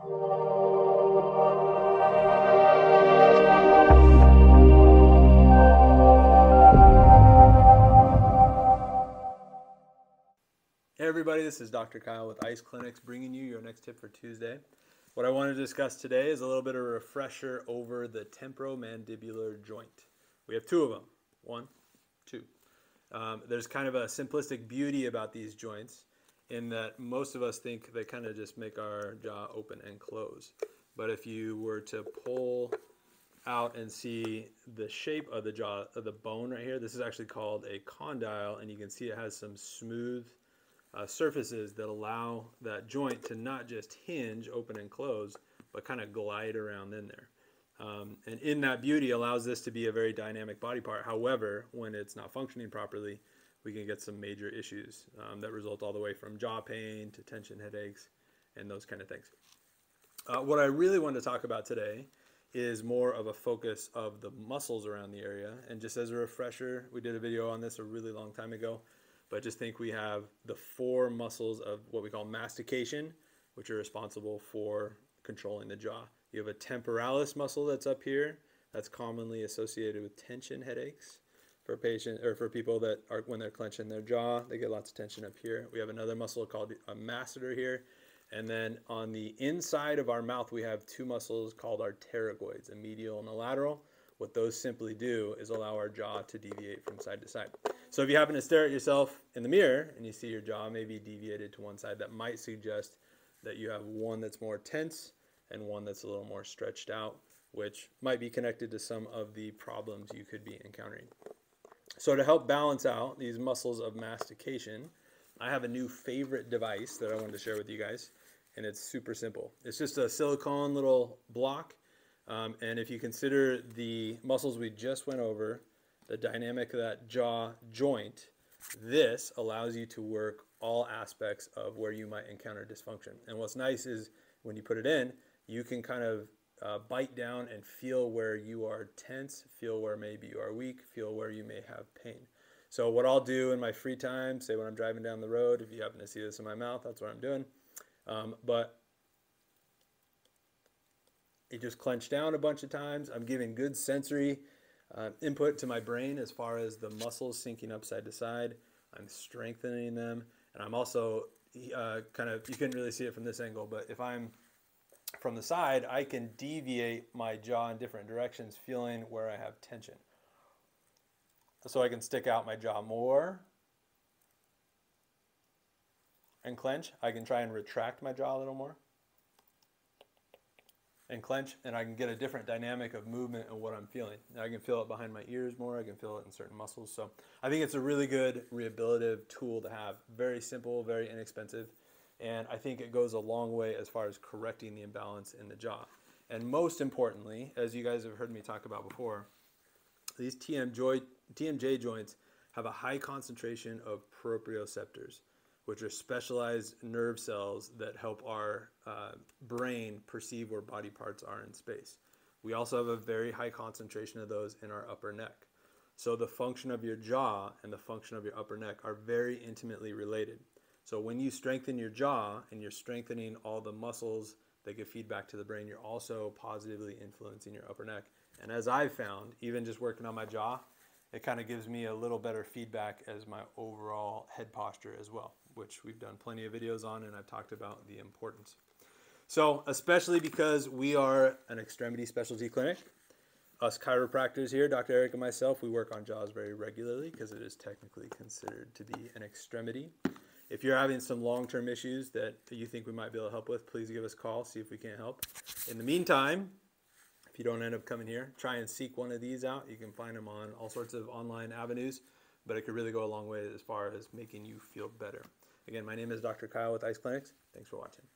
Hey everybody, this is Dr. Kyle with ICE&x bringing you your next tip for Tuesday. What I want to discuss today is a little bit of a refresher over the temporomandibular joint. We have two of them. One, two. There's kind of a simplistic beauty about these joints in that most of us think they kind of just make our jaw open and close. But if you were to pull out and see the shape of the jaw, of the bone right here, this is actually called a condyle, and you can see it has some smooth surfaces that allow that joint to not just hinge, open and close, but kind of glide around in there. And in that beauty allows this to be a very dynamic body part. However, when it's not functioning properly, we can get some major issues that result all the way from jaw pain to tension headaches and those kind of things. What I really want to talk about today is more of a focus of the muscles around the area. And just as a refresher, we did a video on this a really long time ago. But just think we have the four muscles of what we call mastication, which are responsible for controlling the jaw. You have a temporalis muscle that's up here. That's commonly associated with tension headaches for patients or for people that are, when they're clenching their jaw, they get lots of tension up here. We have another muscle called a masseter here. And then on the inside of our mouth, we have two muscles called our pterygoids, a medial and a lateral. What those simply do is allow our jaw to deviate from side to side. So if you happen to stare at yourself in the mirror and you see your jaw maybe deviated to one side, that might suggest that you have one that's more tense and one that's a little more stretched out, which might be connected to some of the problems you could be encountering. So to help balance out these muscles of mastication, I have a new favorite device that I wanted to share with you guys, and it's super simple. It's just a silicone little block, and if you consider the muscles we just went over, the dynamic of that jaw joint, this allows you to work all aspects of where you might encounter dysfunction. And what's nice is when you put it in, you can kind of bite down and feel where you are tense, feel where maybe you are weak, feel where you may have pain. So what I'll do in my free time, say when I'm driving down the road, if you happen to see this in my mouth, that's what I'm doing. But it just clenched down a bunch of times. I'm giving good sensory input to my brain as far as the muscles sinking up side to side. I'm strengthening them, and I'm also kind of, you couldn't really see it from this angle, but if I'm from the side, I can deviate my jaw in different directions, feeling where I have tension. So I can stick out my jaw more and clench. I can try and retract my jaw a little more and clench, and I can get a different dynamic of movement and what I'm feeling. I can feel it behind my ears more, I can feel it in certain muscles. So I think it's a really good rehabilitative tool to have. Very simple, very inexpensive, and I think it goes a long way as far as correcting the imbalance in the jaw. And most importantly, as you guys have heard me talk about before, these TMJ joints have a high concentration of proprioceptors, which are specialized nerve cells that help our brain perceive where body parts are in space. We also have a very high concentration of those in our upper neck. So the function of your jaw and the function of your upper neck are very intimately related. So when you strengthen your jaw and you're strengthening all the muscles that give feedback to the brain, you're also positively influencing your upper neck. And as I've found, even just working on my jaw, it kind of gives me a little better feedback as my overall head posture as well, which we've done plenty of videos on, and I've talked about the importance. So especially because we are an extremity specialty clinic, us chiropractors here, Dr. Eric and myself, we work on jaws very regularly because it is technically considered to be an extremity. If you're having some long-term issues that you think we might be able to help with, please give us a call, see if we can't help. In the meantime, if you don't end up coming here, try and seek one of these out. You can find them on all sorts of online avenues, but it could really go a long way as far as making you feel better. Again, my name is Dr. Kyle with ICE&x. Thanks for watching.